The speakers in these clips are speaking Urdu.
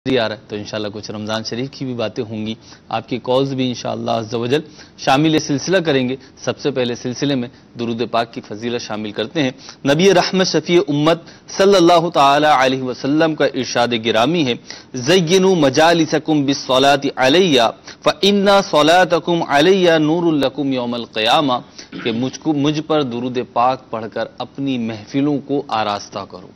آ رہا ہے تو انشاءاللہ کچھ رمضان شریف کی بھی باتیں ہوں گی، آپ کی کالز بھی انشاءاللہ عز و جل شامل سلسلہ کریں گے۔ سب سے پہلے سلسلے میں درود پاک کی فضیلت شامل کرتے ہیں۔ نبی رحمت شفیع امت صلی اللہ تعالی علیہ وسلم کا ارشاد گرامی ہے، زینوا مجالسکم بالصلاۃ علی فإن صلاتکم علی نور لکم یوم القیامہ، کہ مجھ پر درود پاک پڑھ کر اپنی محفلوں کو آراستہ کرو،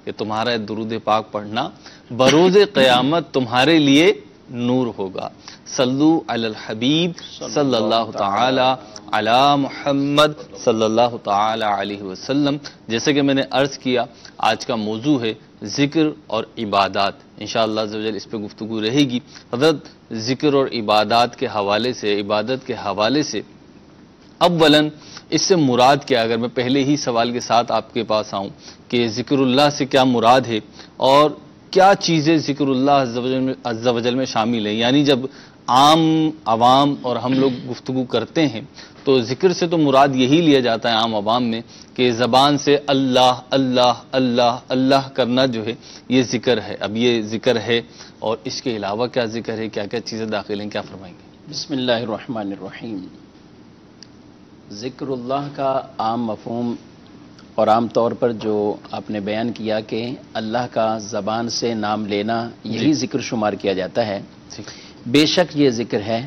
کہ تمہارا درود پاک پڑھنا بروز قیامت تمہارے لیے نور ہوگا۔ صلو علی الحبیب صلی اللہ تعالی علی محمد صلی اللہ تعالی علیہ وسلم۔ جیسے کہ میں نے عرض کیا، آج کا موضوع ہے ذکر اور عبادات۔ انشاءاللہ عز و جل اس پہ گفتگو رہے گی۔ حضرت ذکر اور عبادات کے حوالے سے، عبادت کے حوالے سے اولاً اس سے مراد کیا؟ اگر میں پہلے ہی سوال کے ساتھ آپ کے پاس آؤں کہ ذکر اللہ سے کیا مراد ہے اور کیا چیزیں ذکر اللہ عز و جل میں شامل ہیں، یعنی جب عوام اور ہم لوگ گفتگو کرتے ہیں تو ذکر سے تو مراد یہی لیا جاتا ہے عام عوام میں کہ زبان سے اللہ اللہ اللہ اللہ کرنا جو ہے یہ ذکر ہے۔ اب یہ ذکر ہے اور اس کے علاوہ کیا ذکر ہے، کیا کیا چیزیں داخل ہیں، کیا فرمائیں گے؟ بسم اللہ الرحمن الرحیم۔ ذکر اللہ کا عام مفہوم اور عام طور پر جو آپ نے بیان کیا کہ اللہ کا زبان سے نام لینا یہی ذکر شمار کیا جاتا ہے، بے شک یہ ذکر ہے۔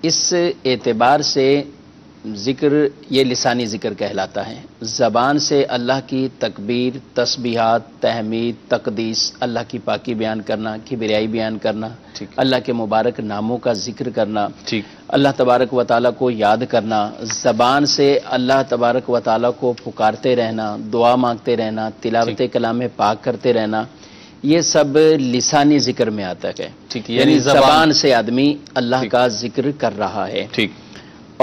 اس اعتبار سے ذکر یہ لسانی ذکر کہلاتا ہے، زبان سے اللہ کی تکبیر، تسبیحات، تحمید، تقدیس، اللہ کی پاکی بیان کرنا، کبریائی بیان کرنا، اللہ کے مبارک ناموں کا ذکر کرنا، اللہ تبارک و تعالیٰ کو یاد کرنا، زبان سے اللہ تبارک و تعالیٰ کو پکارتے رہنا، دعا مانگتے رہنا، تلاوت کلام پاک کرتے رہنا، یہ سب لسانی ذکر میں آتا ہے، یعنی زبان سے آدمی اللہ کا ذکر کر رہا ہے۔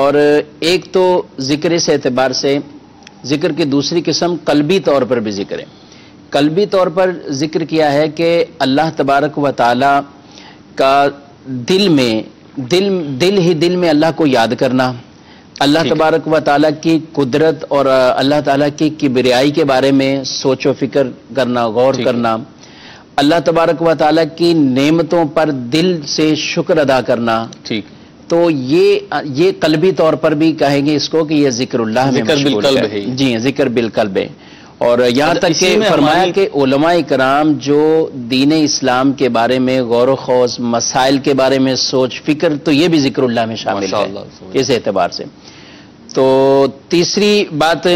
اور ایک تو ذکر اس اعتبار سے، ذکر کی دوسری قسم قلبی طور پر بھی ذکر ہے۔ قلبی طور پر ذکر کیا ہے کہ اللہ تبارک و تعالیٰ کا دل میں اللہ کو یاد کرنا، اللہ تبارک و تعالیٰ کی قدرت اور اللہ تعالیٰ کی کبریائی کے بارے میں سوچ و فکر کرنا، غور کرنا، اللہ تبارک و تعالیٰ کی نعمتوں پر دل سے شکر ادا کرنا، تو یہ قلبی طور پر بھی کہیں گے اس کو کہ یہ ذکر اللہ میں مشغول ہے۔ جی ذکر بالقلب ہے۔ اور یہاں تک کہ فرمایا کہ علماء کرام جو دین اسلام کے بارے میں غور و خوض، مسائل کے بارے میں سوچ فکر، تو یہ بھی ذکر اللہ میں شامل ہے اس اعتبار سے۔ تو تیسری بات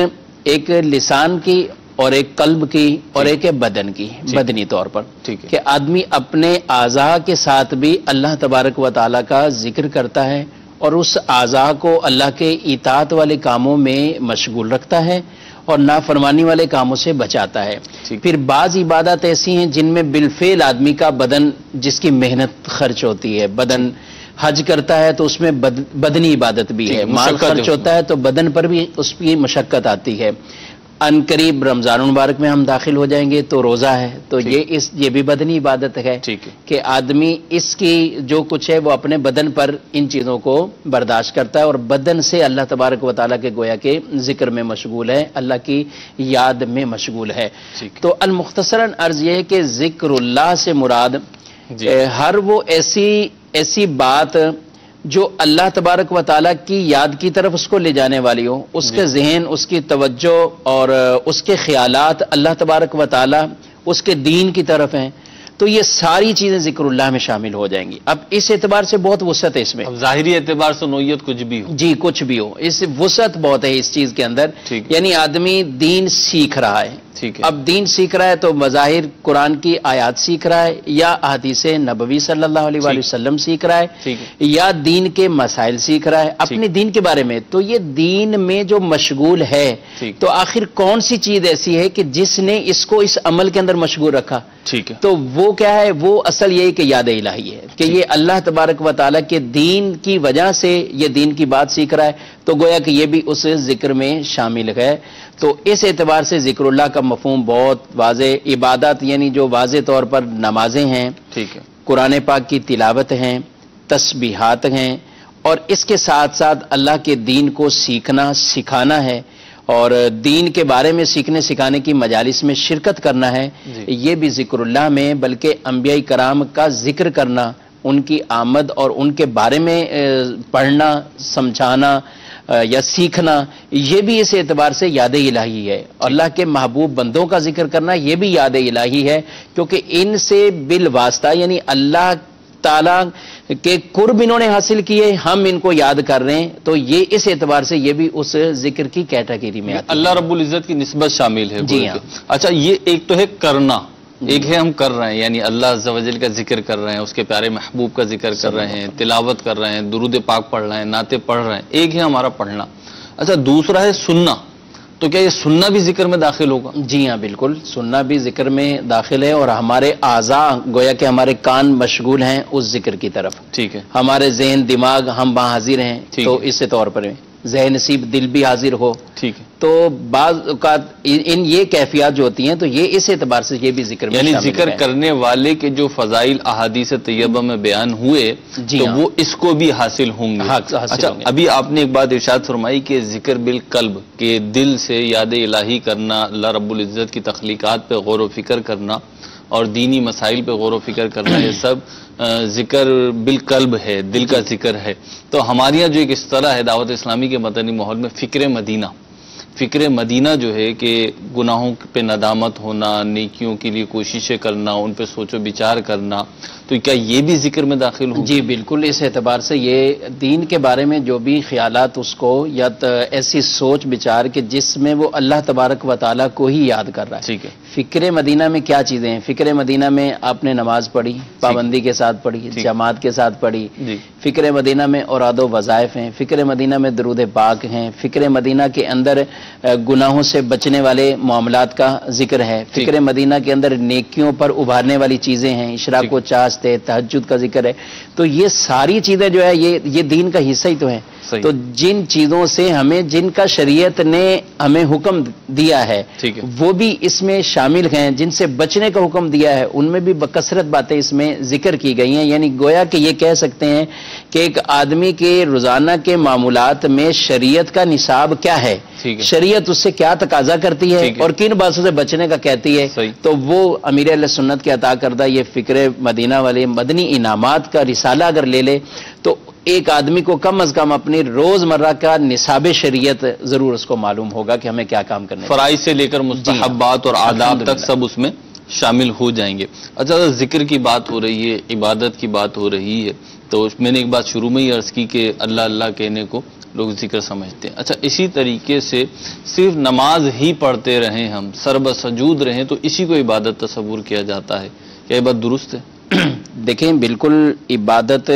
ایک لسان کی اور ایک قلب کی اور ایک بدن کی، بدنی طور پر، کہ آدمی اپنے اعضاء کے ساتھ بھی اللہ تبارک و تعالیٰ کا ذکر کرتا ہے اور اس اعضاء کو اللہ کے اطاعت والے کاموں میں مشغول رکھتا ہے اور نافرمانی والے کاموں سے بچاتا ہے۔ پھر بعض عبادات ایسی ہیں جن میں بالفعل آدمی کا بدن، جس کی محنت خرچ ہوتی ہے، بدن حج کرتا ہے تو اس میں بدنی عبادت بھی ہے، مال خرچ ہوتا ہے تو بدن پر بھی اس کی مشقت آتی ہے۔ ان قریب رمضان المبارک میں ہم داخل ہو جائیں گے تو روزہ ہے، تو یہ بھی بدنی عبادت ہے کہ آدمی اس کی جو کچھ ہے وہ اپنے بدن پر ان چیزوں کو برداشت کرتا ہے اور بدن سے اللہ تبارک و تعالیٰ کے گویا کے ذکر میں مشغول ہے، اللہ کی یاد میں مشغول ہے۔ تو المختصراً عرض یہ ہے کہ ذکر اللہ سے مراد ہر وہ ایسی بات جو اللہ تبارک و تعالیٰ کی یاد کی طرف اس کو لے جانے والی ہو، اس کے ذہن، اس کی توجہ اور اس کے خیالات اللہ تبارک و تعالیٰ اس کے دین کی طرف ہیں، تو یہ ساری چیزیں ذکر اللہ میں شامل ہو جائیں گی۔ اب اس اعتبار سے بہت وسعت ہے اس میں، ظاہری اعتبار سے نوعیت کچھ بھی ہو، جی کچھ بھی ہو، اس وسعت بہت ہے اس چیز کے اندر، یعنی آدمی دین سیکھ رہا ہے۔ اب دین سیکھ رہا ہے تو بظاہر قرآن کی آیات سیکھ رہا ہے یا احادیث نبوی صلی اللہ علیہ وآلہ وسلم سیکھ رہا ہے یا دین کے مسائل سیکھ رہا ہے اپنے دین کے بارے میں، تو یہ دین میں جو مشغول ہے تو آخر کون سی چیز ایسی ہے کہ جس نے اس کو اس عمل کے اندر مشغول رکھا؟ تو وہ کیا ہے؟ وہ اصل یہی کہ یاد الہی ہے، کہ یہ اللہ تبارک و تعالیٰ کے دین کی وجہ سے یہ دین کی بات سیکھ رہا ہے، تو گویا کہ یہ بھی اس ذکر میں شامل ہے۔ تو اس اعتبار سے ذکر اللہ کا مفہوم بہت واضح، عبادات یعنی جو واضح طور پر نمازیں ہیں، قرآن پاک کی تلاوت ہیں، تسبیحات ہیں، اور اس کے ساتھ ساتھ اللہ کے دین کو سیکھنا، سکھانا ہے، اور دین کے بارے میں سیکھنے سکھانے کی مجالس میں شرکت کرنا ہے، یہ بھی ذکر اللہ میں، بلکہ انبیاء کرام کا ذکر کرنا، ان کی آمد اور ان کے بارے میں پڑھنا، سمجھانا یا سیکھنا، یہ بھی اس اعتبار سے یاد الہی ہے۔ اللہ کے محبوب بندوں کا ذکر کرنا یہ بھی یاد الہی ہے، کیونکہ ان سے بالواسطہ یعنی اللہ تعالیٰ کے قرب انہوں نے حاصل کیے، ہم ان کو یاد کر رہے ہیں، تو یہ اس اعتبار سے یہ بھی اس ذکر کی کیٹیگری میں آتا ہے۔ اللہ رب العزت کی نسبت شامل ہے۔ جی ہاں۔ اچھا، یہ ایک تو ہے کرنا، ایک ہے ہم کر رہے ہیں، یعنی اللہ عز و جل کا ذکر کر رہے ہیں، اس کے پیارے محبوب کا ذکر کر رہے ہیں، تلاوت کر رہے ہیں، درود پاک پڑھ رہے ہیں، نعتیں پڑھ رہے ہیں، ایک ہے ہمارا پڑھنا۔ اچھا، دوسرا ہے سننا، تو کیا یہ سننا بھی ذکر میں داخل ہوگا؟ جی ہاں، بالکل، سننا بھی ذکر میں داخل ہے، اور ہمارے اعضاء گویا کہ ہمارے کان مشغول ہیں اس ذکر کی طرف، ٹھیک ہے، ہمارے ذہن دماغ ہم وہاں حاضر ہیں، تو اس سے طور پر ذہن نصیب دل بھی حاضر ہو، ٹھیک ہے، تو بعض اوقات ان یہ کیفیات جو ہوتی ہیں تو یہ اس اعتبار سے یہ بھی ذکر میں یعنی شامل ذکر ہے۔ کرنے والے کے جو فضائل احادیث طیبہ میں بیان ہوئے جی تو ہاں، وہ اس کو بھی حاصل ہوں گے۔ حاصل اچھا، ہوں گے۔ ابھی آپ نے ایک بات ارشاد فرمائی کہ ذکر بالقلب، کہ دل سے یاد الہی کرنا، اللہ رب العزت کی تخلیقات پہ غور و فکر کرنا اور دینی مسائل پہ غور و فکر کرنا، یہ سب ذکر بالقلب ہے، دل کا ذکر ہے۔ تو ہمارے یہاں جو ایک اصطلاح ہے دعوت اسلامی کے مدنی ماحول میں، فکر مدینہ، فکر مدینہ جو ہے کہ گناہوں پہ ندامت ہونا، نیکیوں کے لیے کوششیں کرنا، ان پہ سوچ و بچار کرنا، تو کیا یہ بھی ذکر میں داخل ہو؟ جی بالکل، اس اعتبار سے یہ دین کے بارے میں جو بھی خیالات اس کو یا ایسی سوچ بچار کہ جس میں وہ اللہ تبارک و تعالیٰ کو ہی یاد کر رہا ہے۔ ٹھیک ہے، فکر مدینہ میں کیا چیزیں ہیں؟ فکر مدینہ میں آپ نے نماز پڑھی، پابندی کے ساتھ پڑھی، جماعت کے ساتھ پڑھی۔ جی، فکر مدینہ میں اوراد و وظائف ہیں، فکر مدینہ میں درود پاک ہیں، فکر مدینہ کے اندر گناہوں سے بچنے والے معاملات کا ذکر ہے، فکر مدینہ کے اندر نیکیوں پر ابھارنے والی چیزیں ہیں، اشراق و چاشت ہے، تہجد کا ذکر ہے۔ تو یہ ساری چیزیں جو ہے یہ دین کا حصہ ہی تو ہیں۔ تو جن چیزوں سے ہمیں، جن کا شریعت نے ہمیں حکم دیا ہے وہ بھی اس میں شامل ہیں، جن سے بچنے کا حکم دیا ہے ان میں بھی بکثرت باتیں اس میں ذکر کی گئی ہیں۔ یعنی گویا کہ یہ کہہ سکتے ہیں کہ ایک آدمی کے روزانہ کے معمولات میں شریعت کا نصاب کیا ہے، شریعت اس سے کیا تقاضا کرتی ہے اور کن باتوں سے بچنے کا کہتی ہے، تو وہ امیر اہل سنت کے عطا کردہ یہ فکر مدینہ والے مدنی انعامات کا رسالہ اگر لے لے تو ایک آدمی کو کم از کم اپنی روزمرہ کا نصاب شریعت ضرور اس کو معلوم ہوگا کہ ہمیں کیا کام کرنا ہے، فرائض سے لے کر مستحبات اور آداب تک سب اس میں شامل ہو جائیں گے۔ اچھا، ذکر کی بات ہو رہی ہے، عبادت کی بات ہو رہی ہے، تو میں نے ایک بات شروع میں ہی عرض کی کہ اللہ اللہ کہنے کو لوگ ذکر سمجھتے ہیں۔ اچھا، اسی طریقے سے صرف نماز ہی پڑھتے رہیں، ہم سرب سجود رہیں، تو اسی کو عبادت تصور کیا جاتا ہے، کیا یہ بات درست ہے؟ دیکھیں، بالکل عبادت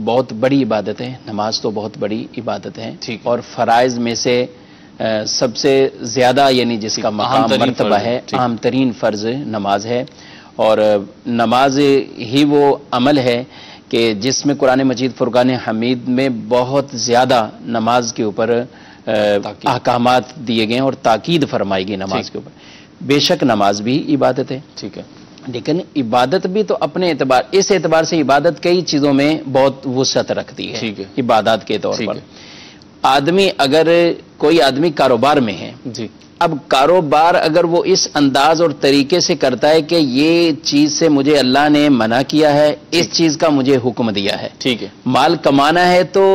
بہت بڑی عبادت ہے، نماز تو بہت بڑی عبادت ہے، اور فرائض میں سے سب سے زیادہ یعنی جس کا مقام مرتبہ ہے، اہم ترین فرض نماز ہے، اور نماز ہی وہ عمل ہے کہ جس میں قرآن مجید فرقان حمید میں بہت زیادہ نماز کے اوپر احکامات دیے گئے ہیں اور تاکید فرمائی گئی نماز کے اوپر۔ بے شک نماز بھی عبادت ہے، ٹھیک ہے، لیکن عبادت بھی تو اپنے اعتبار، اس اعتبار سے عبادت کئی چیزوں میں بہت وسعت رکھتی ہے عبادات کے طور پر۔ آدمی اگر کوئی آدمی کاروبار میں ہے، اب کاروبار اگر وہ اس انداز اور طریقے سے کرتا ہے کہ یہ چیز سے مجھے اللہ نے منع کیا ہے، اس چیز کا مجھے حکم دیا ہے، ٹھیک ہے، مال کمانا ہے تو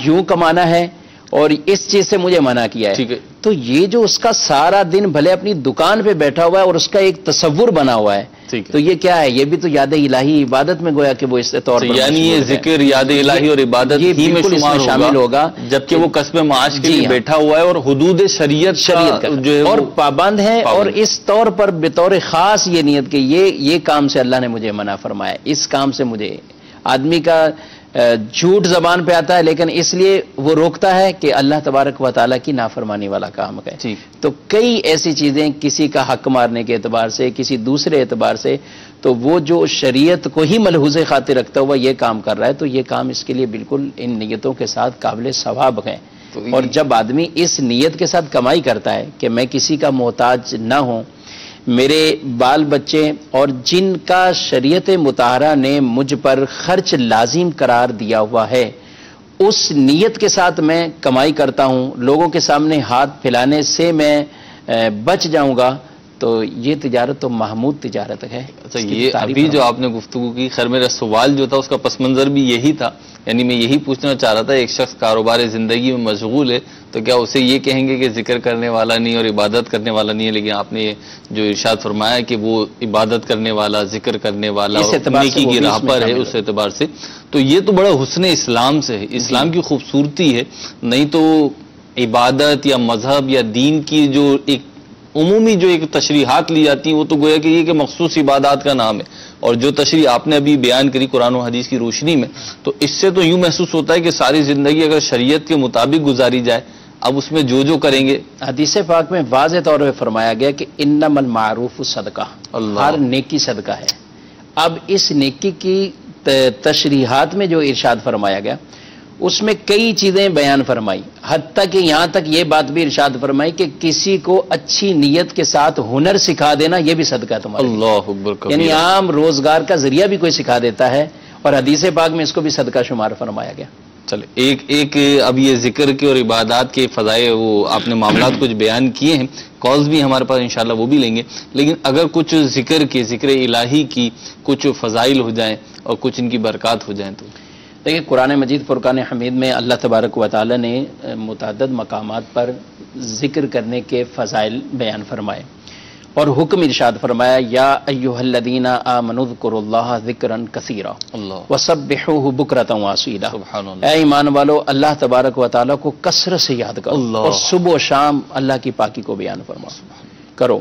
یوں کمانا ہے اور اس چیز سے مجھے منع کیا ہے، تو یہ جو اس کا سارا دن بھلے اپنی دکان پہ بیٹھا ہوا ہے اور اس کا ایک تصور بنا ہوا ہے، تو یہ کیا ہے؟ یہ بھی تو یاد الہی عبادت میں گویا کہ وہ اس طور پر، یعنی یہ ذکر یاد الہی اور عبادت ہی میں شامل ہوگا، جبکہ وہ کسب معاش کے لیے بیٹھا ہوا ہے اور حدود شریعت جو ہے اور پابند ہے، اور اس طور پر بطور خاص یہ نیت کہ یہ کام سے اللہ نے مجھے منع فرمایا، اس کام سے مجھے، آدمی کا جھوٹ زبان پہ آتا ہے لیکن اس لیے وہ روکتا ہے کہ اللہ تبارک و تعالیٰ کی نافرمانی والا کام ہے۔ تو کئی ایسی چیزیں کسی کا حق مارنے کے اعتبار سے، کسی دوسرے اعتبار سے، تو وہ جو شریعت کو ہی ملحوظ خاطر رکھتا ہوا یہ کام کر رہا ہے، تو یہ کام اس کے لیے بالکل ان نیتوں کے ساتھ قابل ثواب ہے۔ اور جب آدمی اس نیت کے ساتھ کمائی کرتا ہے کہ میں کسی کا محتاج نہ ہوں، میرے بال بچے اور جن کا شریعت مطہرہ نے مجھ پر خرچ لازم قرار دیا ہوا ہے اس نیت کے ساتھ میں کمائی کرتا ہوں، لوگوں کے سامنے ہاتھ پھیلانے سے میں بچ جاؤں گا، تو یہ تجارت تو محمود تجارت ہے۔ اچھا، یہ ابھی جو آپ نے گفتگو کی، خیر میرا سوال جو تھا اس کا پس منظر بھی یہی تھا، یعنی میں یہی پوچھنا چاہ رہا تھا، ایک شخص کاروبار زندگی میں مشغول ہے تو کیا اسے یہ کہیں گے کہ ذکر کرنے والا نہیں اور عبادت کرنے والا نہیں ہے؟ لیکن آپ نے جو ارشاد فرمایا کہ وہ عبادت کرنے والا، ذکر کرنے والا، نیکی کی راہ پر ہے، اس اعتبار سے تو یہ تو بڑا حسن اسلام سے ہے، اسلام کی خوبصورتی ہے۔ نہیں تو عبادت یا مذہب یا دین کی جو ایک عمومی جو ایک تشریحات لی جاتی ہیں وہ تو گویا کہ یہ کہ مخصوص عبادات کا نام ہے، اور جو تشریح آپ نے ابھی بیان کری قرآن و حدیث کی روشنی میں، تو اس سے تو یوں محسوس ہوتا ہے کہ ساری زندگی اگر شریعت کے مطابق گزاری جائے، اب اس میں جو کریں گے۔ حدیث پاک میں واضح طور پہ فرمایا گیا کہ انما المعروف صدقہ، ہر نیکی صدقہ ہے۔ اب اس نیکی کی تشریحات میں جو ارشاد فرمایا گیا اس میں کئی چیزیں بیان فرمائی، حتیٰ کہ یہاں تک یہ بات بھی ارشاد فرمائی کہ کسی کو اچھی نیت کے ساتھ ہنر سکھا دینا یہ بھی صدقہ ہے تمہارا، اللہ اکبر کبیرہ، یعنی عام روزگار کا ذریعہ بھی کوئی سکھا دیتا ہے، اور حدیث پاک میں اس کو بھی صدقہ شمار فرمایا گیا۔ چلے ایک اب یہ ذکر کے اور عبادات کے فضائل، وہ آپ نے معاملات کچھ بیان کیے ہیں، کالز بھی ہمارے پاس انشاءاللہ وہ بھی لیں گے، لیکن اگر کچھ ذکر الہی کی کچھ فضائل ہو جائیں اور کچھ ان کی برکات ہو جائیں تو؟ دیکھیں، قرآن مجید فرقان حمید میں اللہ تبارک و تعالی نے متعدد مقامات پر ذکر کرنے کے فضائل بیان فرمائے اور حکم ارشاد فرمایا، یا ایھا الذین آمنوا اذکروا اللہ ذکرا کثیرا وسبحوہ بکرۃ واسیلا، سبحان اللہ، اے ایمان والو اللہ تبارک و تعالی کو کثرت سے یاد کرو اور صبح و شام اللہ کی پاکی کو بیان کرو۔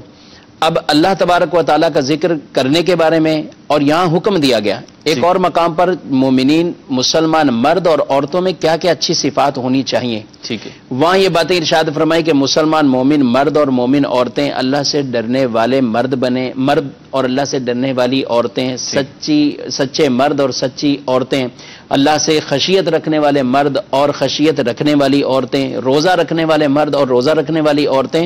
اب اللہ تبارک و تعالیٰ کا ذکر کرنے کے بارے میں اور یہاں حکم دیا گیا، ایک اور مقام پر مومنین مسلمان مرد اور عورتوں میں کیا کیا اچھی صفات ہونی چاہیے، ٹھیک ہے، وہاں یہ باتیں ارشاد فرمائی کہ مسلمان مومن مرد اور مومن عورتیں اللہ سے ڈرنے والے مرد بنے، مرد اور اللہ سے ڈرنے والی عورتیں، سچے مرد اور سچی عورتیں، اللہ سے خشیت رکھنے والے مرد اور خشیت رکھنے والی عورتیں، روزہ رکھنے والے مرد اور روزہ رکھنے والی عورتیں۔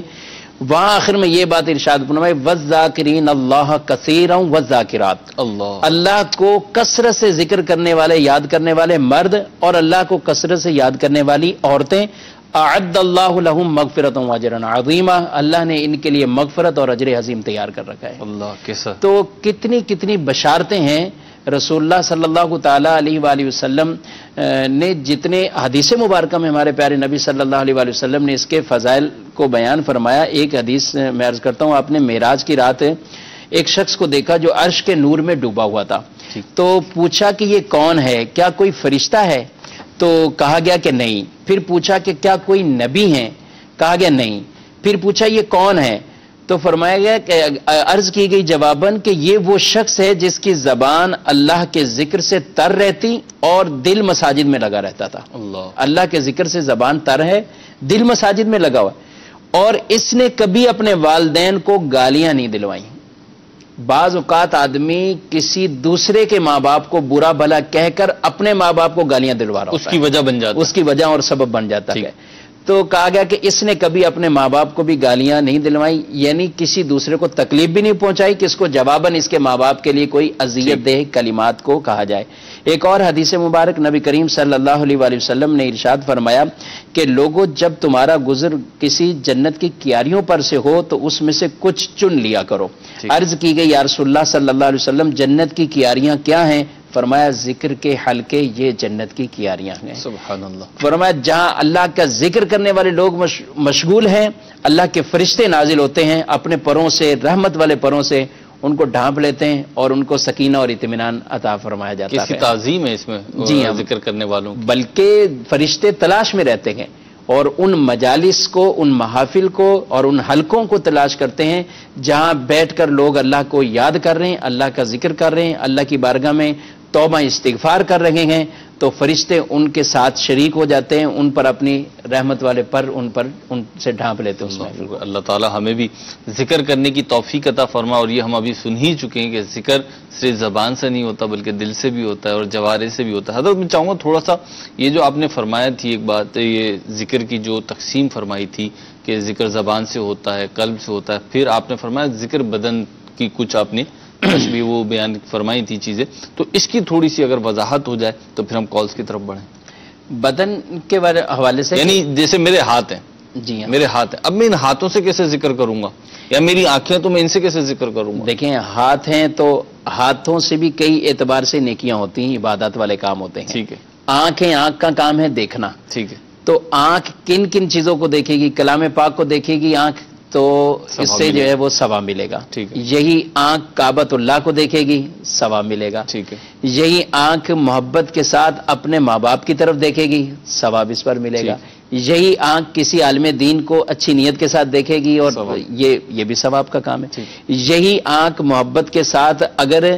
وہاں آخر میں یہ بات ارشاد فرمائی، وَالذَّاكِرِينَ اللَّهَ كَثِيرًا وَالذَّاكِرَاتِ، اللہ کو کثرت سے ذکر کرنے والے، یاد کرنے والے مرد اور اللہ کو کثرت سے یاد کرنے والی عورتیں، اعد اللہ لہم مغفرۃ واجرا عظیما، اللہ نے ان کے لیے مغفرت اور اجر عظیم تیار کر رکھا ہے۔ اللہ کیسا، تو کتنی بشارتیں ہیں رسول اللہ صلی اللہ تعالیٰ علیہ وآلہ وسلم نے، جتنے حدیث مبارکہ میں ہمارے پیارے نبی صلی اللہ علیہ وآلہ وسلم نے اس کے فضائل کو بیان فرمایا۔ ایک حدیث میں عرض کرتا ہوں، آپ نے معراج کی رات ایک شخص کو دیکھا جو عرش کے نور میں ڈوبا ہوا تھا، تو پوچھا کہ یہ کون ہے، کیا کوئی فرشتہ ہے؟ تو کہا گیا کہ نہیں۔ پھر پوچھا کہ کیا کوئی نبی ہیں؟ کہا گیا نہیں۔ پھر پوچھا یہ کون ہے؟ تو فرمایا گیا کہ عرض کی گئی جواباً کہ یہ وہ شخص ہے جس کی زبان اللہ کے ذکر سے تر رہتی اور دل مساجد میں لگا رہتا تھا۔ اللہ کے ذکر سے زبان تر ہے، دل مساجد میں لگا ہوا، اور اس نے کبھی اپنے والدین کو گالیاں نہیں دلوائیں۔ بعض اوقات آدمی کسی دوسرے کے ماں باپ کو برا بھلا کہہ کر اپنے ماں باپ کو گالیاں دلوا رہا ہوتا ہے، اس کی وجہ بن جاتا ہے، اس کی وجہ اور سبب بن جاتا ہے۔ تو کہا گیا کہ اس نے کبھی اپنے ماں باپ کو بھی گالیاں نہیں دلوائی، یعنی کسی دوسرے کو تکلیف بھی نہیں پہنچائی کہ اس کو جواباً اس کے ماں باپ کے لیے کوئی اذیت دہ کلمات کو کہا جائے۔ ایک اور حدیث مبارک نبی کریم صلی اللہ علیہ وآلہ وسلم نے ارشاد فرمایا کہ لوگوں، جب تمہارا گزر کسی جنت کی کیاریوں پر سے ہو تو اس میں سے کچھ چن لیا کرو۔ عرض کی گئی، یا رسول اللہ صلی اللہ علیہ وسلم جنت کی کیاریاں کیا ہیں؟ فرمایا ذکر کے حلقے یہ جنت کی کیاریاں ہیں۔ سبحان اللہ۔ فرمایا جہاں اللہ کا ذکر کرنے والے لوگ مشغول ہیں، اللہ کے فرشتے نازل ہوتے ہیں اپنے پروں سے، رحمت والے پروں سے ان کو ڈھانپ لیتے ہیں اور ان کو سکینہ اور اطمینان عطا فرمایا جاتا ہے۔ کس کی تعظیم ہے اس میں جی ہاں، ذکر کرنے والوں، بلکہ فرشتے تلاش میں رہتے ہیں اور ان مجالس کو، ان محافل کو اور ان حلقوں کو تلاش کرتے ہیں جہاں بیٹھ کر لوگ اللہ کو یاد کر رہے ہیں، اللہ کا ذکر کر رہے ہیں، اللہ کی بارگاہ میں توبہ استغفار کر رہے ہیں، تو فرشتے ان کے ساتھ شریک ہو جاتے ہیں، ان پر اپنی رحمت والے پر ان سے ڈھانپ لیتے ہیں۔ اللہ تعالی ہمیں بھی ذکر کرنے کی توفیق عطا فرما، اور یہ ہم ابھی سن ہی چکے ہیں کہ ذکر صرف زبان سے نہیں ہوتا بلکہ دل سے بھی ہوتا ہے اور جوارے سے بھی ہوتا ہے۔ حضرت میں چاہوں گا تھوڑا سا یہ جو آپ نے فرمایا تھی ایک بات، یہ ذکر کی جو تقسیم فرمائی تھی کہ ذکر زبان سے ہوتا ہے، قلب سے ہوتا ہے، پھر آپ نے فرمایا ذکر بدن کی کچھ آپ نے بھی وہ بیان فرمائی تھی چیزیں، تو اس کی تھوڑی سی اگر وضاحت ہو جائے تو پھر ہم کالز کی طرف بڑھیں۔ بدن کے حوالے سے یعنی جیسے میرے ہاتھ ہیں، جی ہاں، میرے ہاتھ ہیں، اب میں ان ہاتھوں سے کیسے ذکر کروں گا؟ یا میری آنکھیں تو میں ان سے کیسے ذکر کروں گا؟ دیکھیں ہاتھ ہیں تو ہاتھوں سے بھی کئی اعتبار سے نیکیاں ہوتی ہیں، عبادات والے کام ہوتے ہیں. ٹھیک ہے. آنکھیں، آنکھ کا کام ہے دیکھنا. ٹھیک ہے. تو آنکھ کن کن چیزوں کو دیکھے گی؟ کلام پاک کو دیکھے گی آنکھ، تو اس سے جو ہے وہ ثواب ملے گا. ٹھیک ہے. یہی آنکھ کعبۃ اللہ کو دیکھے گی، ثواب ملے گا. ٹھیک ہے. یہی آنکھ محبت کے ساتھ اپنے ماں باپ کی طرف دیکھے گی، ثواب اس پر ملے گا. یہی آنکھ کسی عالم دین کو اچھی نیت کے ساتھ دیکھے گی اور یہ بھی ثواب کا کام ہے. یہی آنکھ محبت کے ساتھ اگر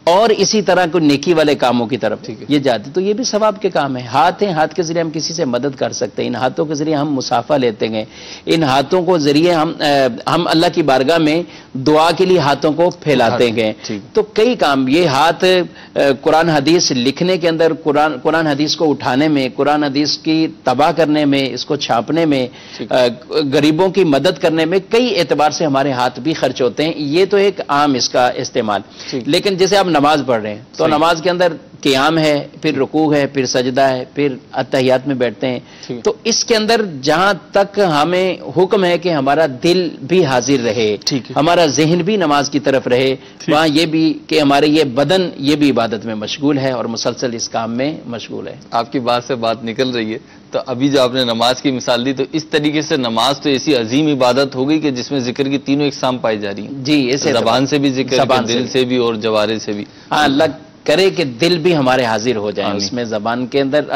اور اسی طرح کو نیکی والے کاموں کی طرف یہ جاتے تو یہ بھی ثواب کے کام ہے. ہاتھ ہیں، ہاتھ کے ذریعے ہم کسی سے مدد کر سکتے ہیں، ان ہاتھوں کے ذریعے ہم مصافحہ لیتے ہیں، ان ہاتھوں کو ذریعے ہم اللہ کی بارگاہ میں دعا کے لیے ہاتھوں کو پھیلاتے ہیں. تو کئی کام یہ ہاتھ قرآن حدیث لکھنے کے اندر، قرآن حدیث کو اٹھانے میں، قرآن حدیث کی تباہ کرنے میں، اس کو چھاپنے میں، غریبوں کی مدد کرنے میں کئی اعتبار سے ہمارے ہاتھ بھی خرچ ہوتے ہیں. یہ تو ایک عام اس کا استعمال. لیکن جیسے آپ نماز پڑھ رہے ہیں تو نماز کے اندر قیام ہے، پھر رکوع ہے، پھر سجدہ ہے، پھر اتحیات میں بیٹھتے ہیں. تو اس کے اندر جہاں تک ہمیں حکم ہے کہ ہمارا دل بھی حاضر رہے، ہمارا ذہن بھی نماز کی طرف رہے، وہاں یہ بھی کہ ہمارے یہ بدن یہ بھی عبادت میں مشغول ہے اور مسلسل اس کام میں مشغول ہے. آپ کی بات سے بات نکل رہی ہے تو ابھی جو آپ نے نماز کی مثال دی تو اس طریقے سے نماز تو ایسی عظیم عبادت ہو گئی کہ جس میں ذکر کی تینوں اقسام پائی جا رہی ہیں. جی، اسے زبان سے بھی ذکر، دل سے بھی اور جوارے سے بھی. ہاں، اللہ کرے کہ دل بھی ہمارے حاضر ہو جائیں اس میں. زبان کے اندر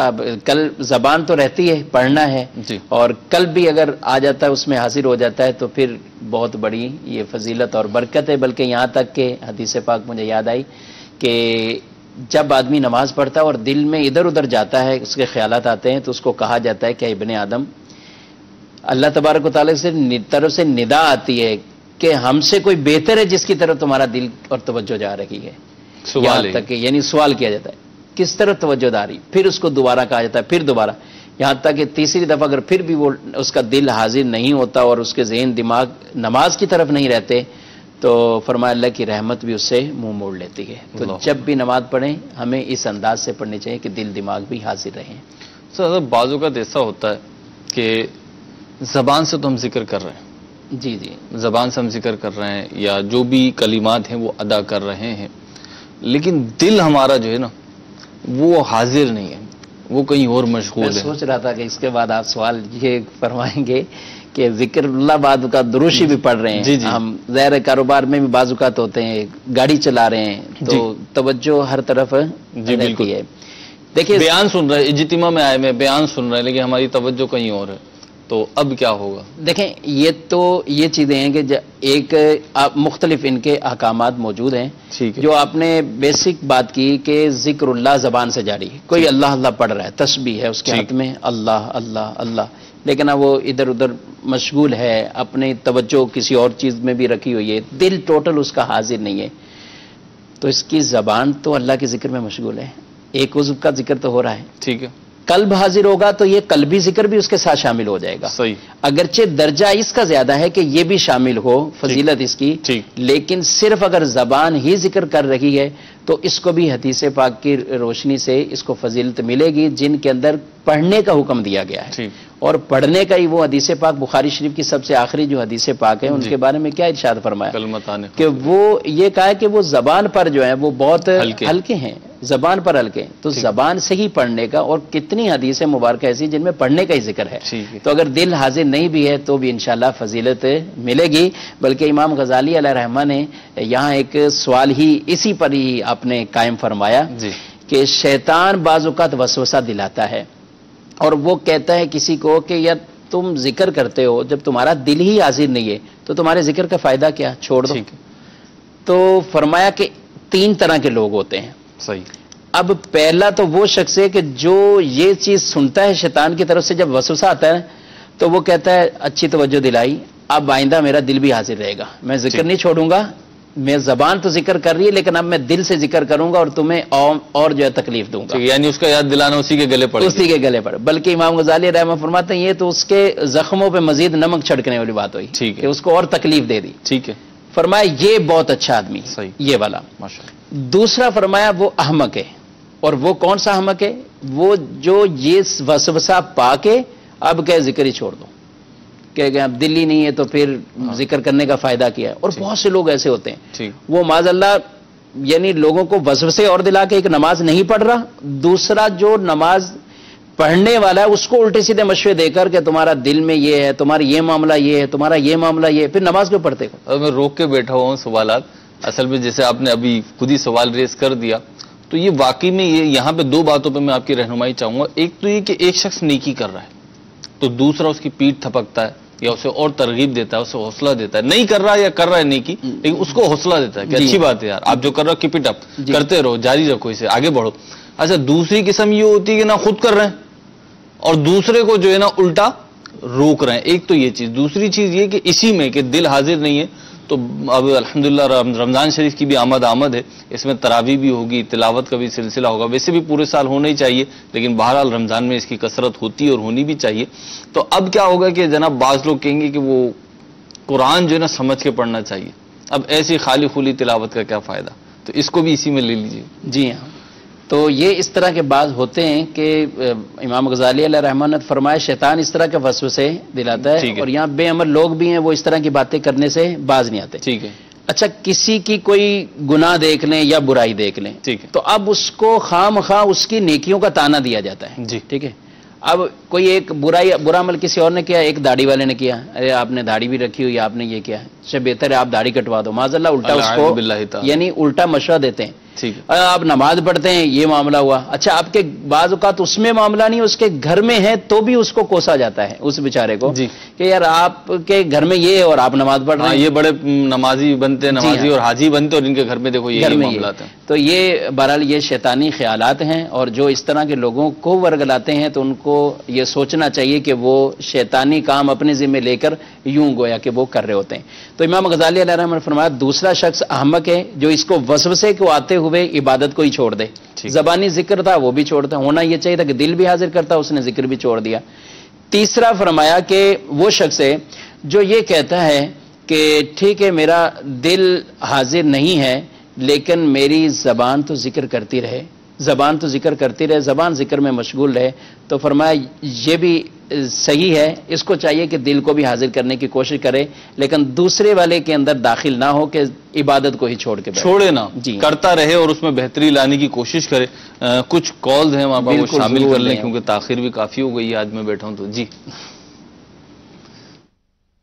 کل زبان تو رہتی ہے، پڑھنا ہے، اور کل بھی اگر آ جاتا ہے اس میں حاضر ہو جاتا ہے تو پھر بہت بڑی یہ فضیلت اور برکت ہے. بلکہ یہاں تک کہ حدیث پاک مجھے یاد آئی کہ جب آدمی نماز پڑھتا ہے اور دل میں ادھر ادھر جاتا ہے، اس کے خیالات آتے ہیں، تو اس کو کہا جاتا ہے کہ ابن آدم، اللہ تبارک و تعالیٰ سے طرف سے ندا آتی ہے کہ ہم سے کوئی بہتر ہے جس کی طرف تمہارا دل اور توجہ جا رہی ہے. یہاں تک کہ یعنی سوال کیا جاتا ہے کس طرف توجہ داری، پھر اس کو دوبارہ کہا جاتا ہے، پھر دوبارہ، یہاں تک کہ تیسری دفعہ اگر پھر بھی وہ اس کا دل حاضر نہیں ہوتا اور اس کے ذہن دماغ نماز کی طرف نہیں رہتے تو فرمایا اللہ کی رحمت بھی اس سے منہ موڑ لیتی ہے. تو جب بھی نماز پڑھیں ہمیں اس انداز سے پڑھنی چاہیے کہ دل دماغ بھی حاضر رہیں. سر بعض اوقات ایسا ہوتا ہے کہ زبان سے تو ہم ذکر کر رہے ہیں، جی جی، زبان سے ہم ذکر کر رہے ہیں یا جو بھی کلمات ہیں وہ ادا کر رہے ہیں، لیکن دل ہمارا جو ہے نا وہ حاضر نہیں ہے، وہ کہیں اور مشغول ہے. میں سوچ رہا تھا کہ اس کے بعد آپ سوال یہ فرمائیں گے کہ ذکر اللہ بعد کا دروشی بھی پڑھ رہے ہیں. جی جی. ہم ظاہر کاروبار میں بھی بعض اوقات ہوتے ہیں، گاڑی چلا رہے ہیں تو توجہ ہر طرف رہتی ہے. دیکھیے بیان سن رہے، اجتماع میں آئے میں بیان سن رہے ہیں لیکن ہماری توجہ کہیں اور ہے، تو اب کیا ہوگا؟ دیکھیں یہ چیزیں ہیں کہ ایک مختلف ان کے احکامات موجود ہیں. جو آپ نے بیسک بات کی کہ ذکر اللہ زبان سے جاری، کوئی اللہ اللہ پڑھ رہا ہے، تسبیح ہے اس کے ہاتھ میں، اللہ اللہ اللہ، لیکن اب وہ ادھر ادھر مشغول ہے، اپنی توجہ کسی اور چیز میں بھی رکھی ہوئی ہے، دل ٹوٹل اس کا حاضر نہیں ہے، تو اس کی زبان تو اللہ کے ذکر میں مشغول ہے، ایک عضو کا ذکر تو ہو رہا ہے. ٹھیک ہے. قلب حاضر ہوگا تو یہ قلبی ذکر بھی اس کے ساتھ شامل ہو جائے گا. صحیح. اگرچہ درجہ اس کا زیادہ ہے کہ یہ بھی شامل ہو فضیلت اس کی، لیکن صرف اگر زبان ہی ذکر کر رہی ہے تو اس کو بھی حدیث پاک کی روشنی سے اس کو فضیلت ملے گی جن کے اندر پڑھنے کا حکم دیا گیا ہے. اور پڑھنے کا ہی وہ حدیث پاک بخاری شریف کی سب سے آخری جو حدیث پاک ہے ان کے بارے میں کیا ارشاد فرمایا کہ وہ یہ کہا ہے کہ وہ زبان پر جو ہے وہ بہت ہلکے ہیں، زبان پر ہلکے، تو زبان سے ہی پڑھنے کا. اور کتنی حدیث مبارکہ ایسی جن میں پڑھنے کا ہی ذکر ہے، تو اگر دل حاضر نہیں بھی ہے تو بھی انشاءاللہ فضیلت ملے گی. بلکہ امام غزالی علیہ رحمہ نے یہاں ایک سوال ہی اسی پر ہی آپ نے قائم فرمایا کہ شیطان بعض اوقات وسوسہ دلاتا ہے اور وہ کہتا ہے کسی کو کہ یار تم ذکر کرتے ہو، جب تمہارا دل ہی حاضر نہیں ہے تو تمہارے ذکر کا فائدہ کیا، چھوڑ دو. تو فرمایا کہ 3 طرح کے لوگ ہوتے ہیں. صحیح. اب پہلا تو وہ شخص ہے کہ جو یہ چیز سنتا ہے شیطان کی طرف سے، جب وسوسہ آتا ہے تو وہ کہتا ہے اچھی توجہ دلائی، اب آئندہ میرا دل بھی حاضر رہے گا، میں ذکر نہیں چھوڑوں گا، میں زبان تو ذکر کر رہی ہے لیکن اب میں دل سے ذکر کروں گا اور تمہیں اور جو ہے تکلیف دوں گا. یعنی اس کا یاد دلانا اسی کے گلے پڑے، اسی کے گلے پڑے. بلکہ امام غزالی رحمہ فرماتے ہیں یہ تو اس کے زخموں پہ مزید نمک چھڑکنے والی بات ہوئی کہ اس کو اور تکلیف دے دی. ٹھیک ہے. فرمایا یہ بہت اچھا آدمی، یہ والا. دوسرا فرمایا وہ احمق ہے، اور وہ کون سا احمق ہے؟ وہ جو یہ وسوسہ پا کے اب کہ ذکر ہی چھوڑ دو، کہ اب دل ہی نہیں ہے تو پھر ذکر کرنے کا فائدہ کیا ہے. اور بہت سے لوگ ایسے ہوتے ہیں، وہ معاذ اللہ یعنی لوگوں کو وسوسے اور دلا کے ایک نماز نہیں پڑھ رہا، دوسرا جو نماز پڑھنے والا ہے اس کو الٹے سیدھے مشورے دے کر کہ تمہارا دل میں یہ ہے، تمہارا یہ معاملہ یہ ہے، تمہارا یہ معاملہ یہ ہے، پھر نماز کیوں پڑھتے ہو؟ میں روک کے بیٹھا ہوا ہوں سوالات. اصل میں جیسے آپ نے ابھی خود ہی سوال ریز کر دیا، تو یہ واقعی میں یہاں پہ دو باتوں پہ میں آپ کی رہنمائی چاہوں گا. ایک تو یہ کہ ایک شخص نیکی کر رہا ہے تو دوسرا اس کی پیٹھ تھپکتا ہے یا اسے اور ترغیب دیتا ہے، اسے حوصلہ دیتا ہے. نہیں کر رہا یا کر رہا ہے نیکی، لیکن اس کو حوصلہ دیتا ہے کہ اچھی بات ہے یار، آپ جو کر رہے ہو کیپ اٹ اپ، کرتے رہو، جاری رکھو، اسے آگے بڑھو. اچھا، دوسری قسم یہ ہوتی ہے کہ نہ خود کر رہے ہیں اور دوسرے کو جو ہے نا الٹا روک رہے ہیں. ایک تو یہ چیز. دوسری چیز یہ کہ اسی میں کہ دل حاضر نہیں ہے، تو اب الحمدللہ رمضان شریف کی بھی آمد ہے، اس میں تراویح بھی ہوگی، تلاوت کا بھی سلسلہ ہوگا. ویسے بھی پورے سال ہونا ہی چاہیے، لیکن بہرحال رمضان میں اس کی کثرت ہوتی ہے اور ہونی بھی چاہیے. تو اب کیا ہوگا کہ جناب بعض لوگ کہیں گے کہ وہ قرآن جو ہے نا سمجھ کے پڑھنا چاہیے. اب ایسی خالی خلی تلاوت کا کیا فائدہ؟ تو اس کو بھی اسی میں لے لیجیے. جی ہاں، تو یہ اس طرح کے بعض ہوتے ہیں کہ امام غزالی علیہ رحمہ نے فرمایا شیطان اس طرح کے وسوسے دلاتا ہے، اور یہاں بے عمل لوگ بھی ہیں، وہ اس طرح کی باتیں کرنے سے باز نہیں آتے. ٹھیک ہے. اچھا، کسی کی کوئی گناہ دیکھ لیں یا برائی دیکھ لیں، ٹھیک ہے، تو اب اس کو خام خواہ اس کی نیکیوں کا تانا دیا جاتا ہے. جی ٹھیک ہے. اب کوئی ایک برا عمل کسی اور نے کیا، ایک داڑھی والے نے کیا، ارے آپ نے داڑھی بھی رکھی ہوئی، آپ نے یہ کیا ہے، اچھا بہتر ہے آپ داڑھی کٹوا دو. معاذ اللہ الٹا اس کو یعنی الٹا مشورہ دیتے ہیں. آپ نماز پڑھتے ہیں، یہ معاملہ ہوا. اچھا، آپ کے بعض اوقات اس میں معاملہ نہیں، اس کے گھر میں ہے تو بھی اس کو کوسا جاتا ہے اس بیچارے کو کہ یار آپ کے گھر میں یہ ہے اور آپ نماز پڑھ رہے ہیں. یہ بڑے نمازی بنتے ہیں، نمازی اور حاجی بنتے، اور ان کے گھر میں دیکھو یہ معاملات ہیں. تو یہ بہرحال یہ شیطانی خیالات ہیں، اور جو اس طرح کے لوگوں کو ورگلاتے ہیں تو ان کو یہ سوچنا چاہیے کہ وہ شیطانی کام اپنے ذمہ لے کر یوں گویا کہ وہ کر رہے ہوتے ہیں. تو امام غزالی علیہ رحمہ نے فرمایا دوسرا شخص احمق ہے جو اس کو وسوسے کو آتے ہوئے عبادت کو ہی چھوڑ دے. زبانی ذکر تھا وہ بھی چھوڑتا، ہونا یہ چاہیے تھا کہ دل بھی حاضر کرتا، اس نے ذکر بھی چھوڑ دیا. تیسرا فرمایا کہ وہ شخص ہے جو یہ کہتا ہے کہ ٹھیک ہے میرا دل حاضر نہیں ہے لیکن میری زبان تو ذکر کرتی رہے، زبان تو ذکر کرتی رہے، زبان ذکر میں مشغول رہے. تو فرمایا یہ بھی صحیح ہے، اس کو چاہیے کہ دل کو بھی حاضر کرنے کی کوشش کرے، لیکن دوسرے والے کے اندر داخل نہ ہو کہ عبادت کو ہی چھوڑ کے چھوڑے نا، کرتا رہے اور اس میں بہتری لانے کی کوشش کرے. کچھ کالز ہیں وہاں پر شامل کر لیں کیونکہ تاخیر بھی کافی ہو گئی ہے، آج میں بیٹھا ہوں تو. جی،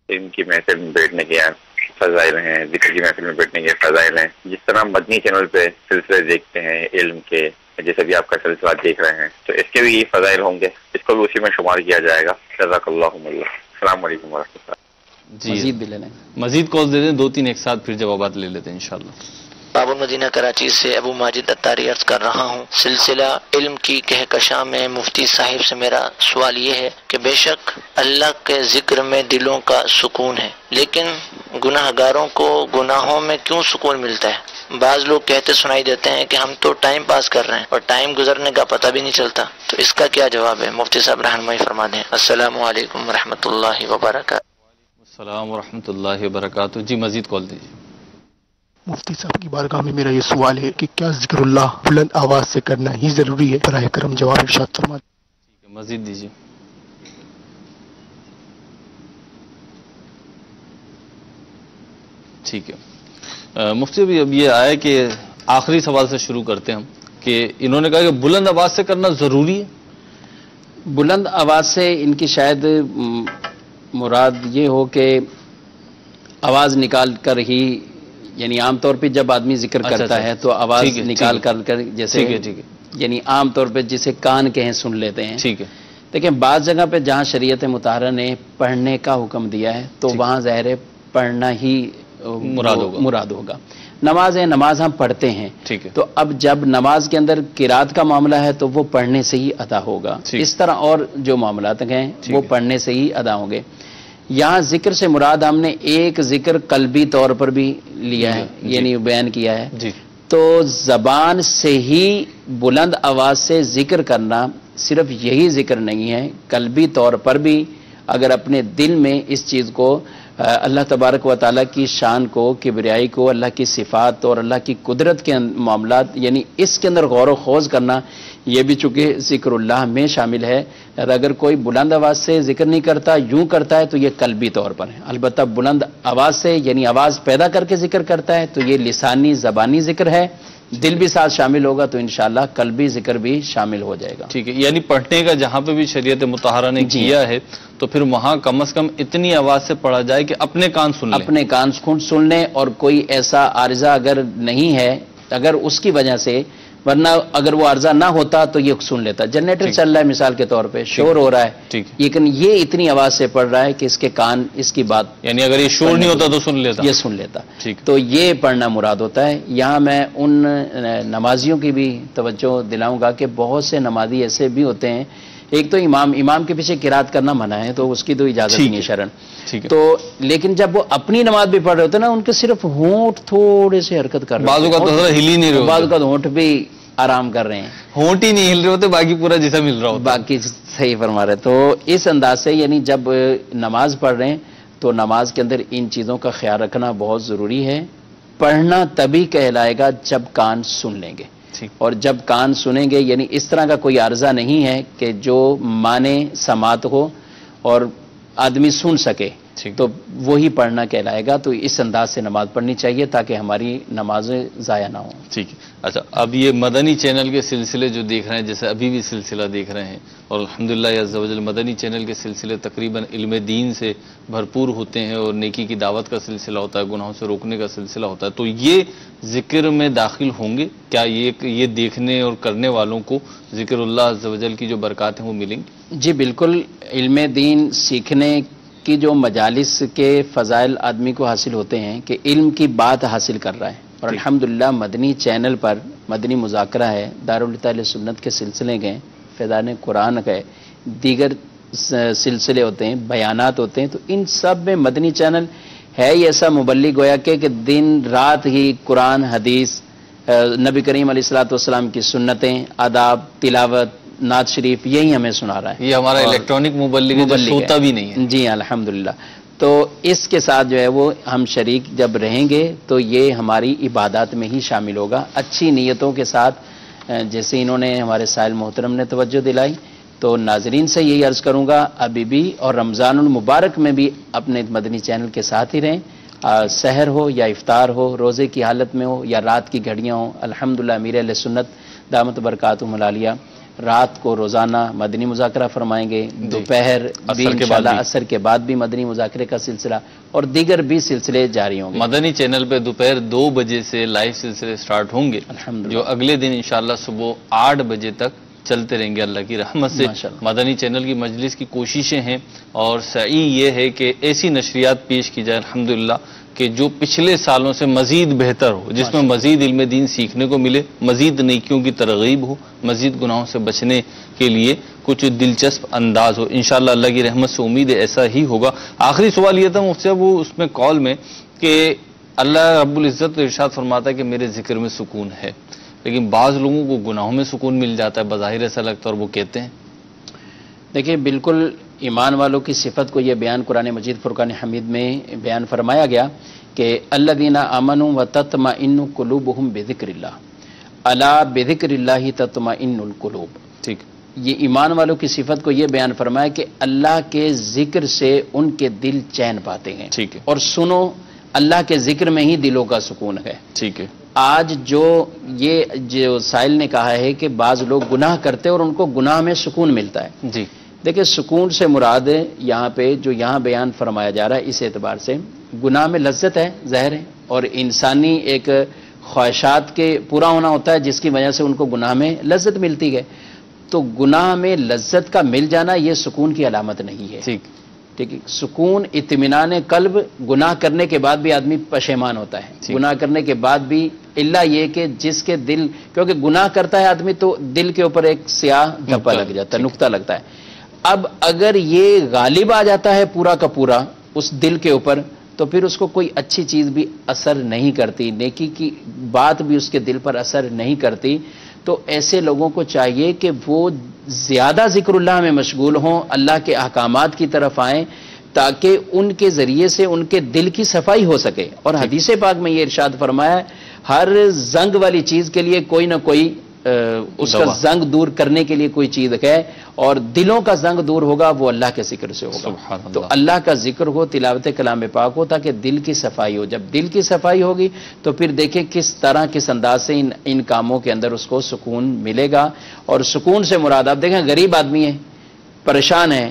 ان کی محفل میں بیٹھنے کے فضائل ہیں، ذکر کی محفل میں بیٹھنے کے فضائل ہیں. جس طرح مدنی چینل پہ سلسلے دیکھتے ہیں علم کے، جیسے بھی آپ کا سلسلہ دیکھ رہے ہیں، تو اس کے بھی فضائل ہوں گے، اس کو بھی اسی میں شمار کیا جائے گا. جزاک اللہ اللہ. السلام علیکم ورحمۃ اللہ. جی مزید کال دے دیں، 2-3 ایک ساتھ پھر جوابات لے لیتے ہیں انشاءاللہ. باب المدینہ کراچی سے ابو ماجد اتاری عرض کر رہا ہوں. سلسلہ علم کی کہکشاں میں مفتی صاحب سے میرا سوال یہ ہے کہ بے شک اللہ کے ذکر میں دلوں کا سکون ہے، لیکن گناہ گاروں کو گناہوں میں کیوں سکون ملتا ہے؟ بعض لوگ کہتے سنائی دیتے ہیں کہ ہم تو ٹائم پاس کر رہے ہیں اور ٹائم گزرنے کا پتہ بھی نہیں چلتا. تو اس کا کیا جواب ہے؟ مفتی صاحب رہنمائی فرما دیں. السلام علیکم ورحمۃ اللہ وبرکاتہ. السلام ورحمۃ اللہ وبرکاتہ. جی مزید کال دیجیے. مفتی صاحب کی بارگاہ میں میرا یہ سوال ہے کہ کیا ذکر اللہ بلند آواز سے کرنا ہی ضروری ہے؟ براہ کرم جواب ارشاد فرمائیں. مزید دیجیے. ٹھیک ہے مفتی، اب یہ آیا کہ آخری سوال سے شروع کرتے ہیں ہم، کہ انہوں نے کہا کہ بلند آواز سے کرنا ضروری ہے. بلند آواز سے ان کی شاید مراد یہ ہو کہ آواز نکال کر ہی، یعنی عام طور پہ جب آدمی ذکر کرتا ہے تو آواز نکال کر جیسے یعنی عام طور پہ جسے کان کہیں سن لیتے ہیں. ٹھیک ہے. لیکن بعض جگہ پہ جہاں شریعت مطہرہ نے پڑھنے کا حکم دیا ہے تو وہاں ظاہر ہے پڑھنا ہی مراد ہوگا. نماز ہے، نماز ہم پڑھتے ہیں، تو اب جب نماز کے اندر قرات کا معاملہ ہے تو وہ پڑھنے سے ہی ادا ہوگا. اس طرح اور جو معاملات ہیں وہ پڑھنے سے ہی ادا ہوں گے. یہاں ذکر سے مراد ہم نے ایک ذکر قلبی طور پر بھی لیا ہے، یعنی بیان کیا ہے. تو زبان سے ہی بلند آواز سے ذکر کرنا صرف یہی ذکر نہیں ہے، قلبی طور پر بھی اگر اپنے دل میں اس چیز کو اللہ تبارک و تعالیٰ کی شان کو، کبریائی کو، اللہ کی صفات اور اللہ کی قدرت کے معاملات، یعنی اس کے اندر غور و خوض کرنا، یہ بھی چونکہ ذکر اللہ میں شامل ہے۔ اگر کوئی بلند آواز سے ذکر نہیں کرتا، یوں کرتا ہے تو یہ قلبی طور پر ہے۔ البتہ بلند آواز سے یعنی آواز پیدا کر کے ذکر کرتا ہے تو یہ لسانی زبانی ذکر ہے، دل بھی ساتھ شامل ہوگا تو انشاءاللہ قلبی ذکر بھی شامل ہو جائے گا۔ ٹھیک ہے، یعنی پڑھنے کا جہاں پہ بھی شریعت مطہرہ نے کیا ہے تو پھر وہاں کم از کم اتنی آواز سے پڑھا جائے کہ اپنے کان سن لیں، اپنے کان سن لیں، اور کوئی ایسا عارضہ اگر نہیں ہے، اگر اس کی وجہ سے، ورنہ اگر وہ عارضہ نہ ہوتا تو یہ سن لیتا۔ جنریٹر چل رہا ہے مثال کے طور پہ، شور ہو رہا ہے، لیکن یہ اتنی آواز سے پڑھ رہا ہے کہ اس کے کان اس کی بات، یعنی اگر یہ شور نہیں ہوتا تو سن لیتا، یہ سن لیتا۔ تو یہ پڑھنا مراد ہوتا ہے۔ یہاں میں ان نمازیوں کی بھی توجہ دلاؤں گا کہ بہت سے نمازی ایسے بھی ہوتے ہیں، ایک تو امام کے پیچھے قرات کرنا منع ہے تو اس کی تو اجازت نہیں ہے شرعن، تو لیکن جب وہ اپنی نماز بھی پڑھ رہے ہوتے ہیں نا، ان کے صرف ہونٹ تھوڑے سے حرکت کر رہے ہیں، بعض اوقات ہل ہی نہیں رہے، بعض اوقات ہونٹ بھی آرام کر رہے ہیں، ہونٹ ہی نہیں ہل رہے ہوتے، باقی پورا جسم ہل رہا ہوتا، باقی صحیح فرما رہے۔ تو اس انداز سے یعنی جب نماز پڑھ رہے ہیں تو نماز کے اندر ان چیزوں کا خیال رکھنا بہت ضروری ہے۔ پڑھنا تبھی کہلائے گا جب کان سن لیں گے، اور جب کان سنیں گے یعنی اس طرح کا کوئی عارضہ نہیں ہے کہ جو مانے سماعت ہو اور آدمی سن سکے، تو وہی پڑھنا کہلائے گا۔ تو اس انداز سے نماز پڑھنی چاہیے تاکہ ہماری نمازیں ضائع نہ ہوں۔ ٹھیک ہے، اچھا اب یہ مدنی چینل کے سلسلے جو دیکھ رہے ہیں، جیسے ابھی بھی سلسلہ دیکھ رہے ہیں، اور الحمدللہ عز و جل مدنی چینل کے سلسلے تقریباً علم دین سے بھرپور ہوتے ہیں، اور نیکی کی دعوت کا سلسلہ ہوتا ہے، گناہوں سے روکنے کا سلسلہ ہوتا ہے، تو یہ ذکر میں داخل ہوں گے کیا؟ یہ دیکھنے اور کرنے والوں کو ذکر اللہ عز و جل کی جو برکات ہیں وہ ملیں گی؟ جی بالکل، علم دین سیکھنے کی جو مجالس کے فضائل آدمی کو حاصل ہوتے ہیں کہ علم کی بات حاصل کر رہا ہے، اور الحمدللہ مدنی چینل پر مدنی مذاکرہ ہے، دارالفتہ سنت کے سلسلے گئے، فیضان قرآن گئے، دیگر سلسلے ہوتے ہیں، بیانات ہوتے ہیں، تو ان سب میں مدنی چینل ہے ہی ایسا مبلغ گویا کہ دن رات ہی قرآن، حدیث، نبی کریم علیہ الصلوۃ والسلام کی سنتیں، آداب، تلاوت، نعت شریف، یہی ہمیں سنا رہا ہے۔ یہ ہمارا الیکٹرانک مبلغ ہے، سوتا بھی نہیں ہے۔ جی الحمدللہ۔ تو اس کے ساتھ جو ہے وہ ہم شریک جب رہیں گے تو یہ ہماری عبادات میں ہی شامل ہوگا، اچھی نیتوں کے ساتھ، جیسے انہوں نے ہمارے سائل محترم نے توجہ دلائی۔ تو ناظرین سے یہی عرض کروں گا ابھی بھی، اور رمضان المبارک میں بھی اپنے مدنی چینل کے ساتھ ہی رہیں، سحر ہو یا افطار ہو، روزے کی حالت میں ہو یا رات کی گھڑیاں ہوں۔ الحمدللہ امیر اہل سنت دامت برکاتہم العالیہ رات کو روزانہ مدنی مذاکرہ فرمائیں گے، دوپہر بھی انشاءاللہ عصر کے بعد بھی مدنی مذاکرے کا سلسلہ، اور دیگر بھی سلسلے جاری ہوں گے۔ مدنی چینل پہ دوپہر 2 بجے سے لائیو سلسلے سٹارٹ ہوں گے، جو اگلے دن انشاءاللہ صبح 8 بجے تک چلتے رہیں گے اللہ کی رحمت سے۔ مدنی چینل کی مجلس کی کوششیں ہیں، اور سعی یہ ہے کہ ایسی نشریات پیش کی جائے الحمدللہ کہ جو پچھلے سالوں سے مزید بہتر ہو، جس میں مزید علم دین سیکھنے کو ملے، مزید نیکیوں کی ترغیب ہو، مزید گناہوں سے بچنے کے لیے کچھ دلچسپ انداز ہو۔ انشاءاللہ اللہ کی رحمت سے امید ہے ایسا ہی ہوگا۔ آخری سوال یہ تھا مجھ سے وہ اس میں کال میں کہ اللہ رب العزت ارشاد فرماتا ہے کہ میرے ذکر میں سکون ہے، لیکن بعض لوگوں کو گناہوں میں سکون مل جاتا ہے، بظاہر ایسا لگتا ہے، اور وہ کہتے ہیں دیکھیں بالکل ایمان والوں کی صفت کو یہ بیان قرآن مجید فرقان حمید میں بیان فرمایا گیا کہ الذین آمنوا وتطمئن قلوبہم بذکر اللہ، الا بذکر اللہ تطمئن القلوب۔ ٹھیک، یہ ایمان والوں کی صفت کو یہ بیان فرمایا کہ اللہ کے ذکر سے ان کے دل چین پاتے ہیں۔ ٹھیک ہے، اور سنو، اللہ کے ذکر میں ہی دلوں کا سکون ہے۔ ٹھیک ہے، آج جو سائل نے کہا ہے کہ بعض لوگ گناہ کرتے اور ان کو گناہ میں سکون ملتا ہے، جی دیکھیں سکون سے مراد یہاں پہ جو یہاں بیان فرمایا جا رہا ہے اس اعتبار سے گناہ میں لذت ہے، ظاہر ہے، اور انسانی ایک خواہشات کے پورا ہونا ہوتا ہے جس کی وجہ سے ان کو گناہ میں لذت ملتی ہے۔ تو گناہ میں لذت کا مل جانا یہ سکون کی علامت نہیں ہے۔ ٹھیک ٹھیک ہے، سکون اطمینان قلب، گناہ کرنے کے بعد بھی آدمی پشیمان ہوتا ہے، گناہ کرنے کے بعد بھی، الا یہ کہ جس کے دل، کیونکہ گناہ کرتا ہے آدمی تو دل کے اوپر ایک سیاہ دھبا لگ جاتا ہے، نقطہ لگتا ہے۔ اب اگر یہ غالب آ جاتا ہے پورا کا پورا اس دل کے اوپر، تو پھر اس کو کوئی اچھی چیز بھی اثر نہیں کرتی، نیکی کی بات بھی اس کے دل پر اثر نہیں کرتی۔ تو ایسے لوگوں کو چاہیے کہ وہ زیادہ ذکر اللہ میں مشغول ہوں، اللہ کے احکامات کی طرف آئیں، تاکہ ان کے ذریعے سے ان کے دل کی صفائی ہو سکے. اور حدیث پاک میں یہ ارشاد فرمایا ہے ہر زنگ والی چیز کے لیے کوئی نہ کوئی اس کا زنگ دور کرنے کے لیے کوئی چیز ہے، اور دلوں کا زنگ دور ہوگا وہ اللہ کے ذکر سے ہوگا. تو اللہ کا ذکر ہو، تلاوت کلام پاک ہو، تاکہ دل کی صفائی ہو. جب دل کی صفائی ہوگی تو پھر دیکھیں کس طرح کس انداز سے ان کاموں کے اندر اس کو سکون ملے گا. اور سکون سے مراد آپ دیکھیں غریب آدمی ہے، پریشان ہے،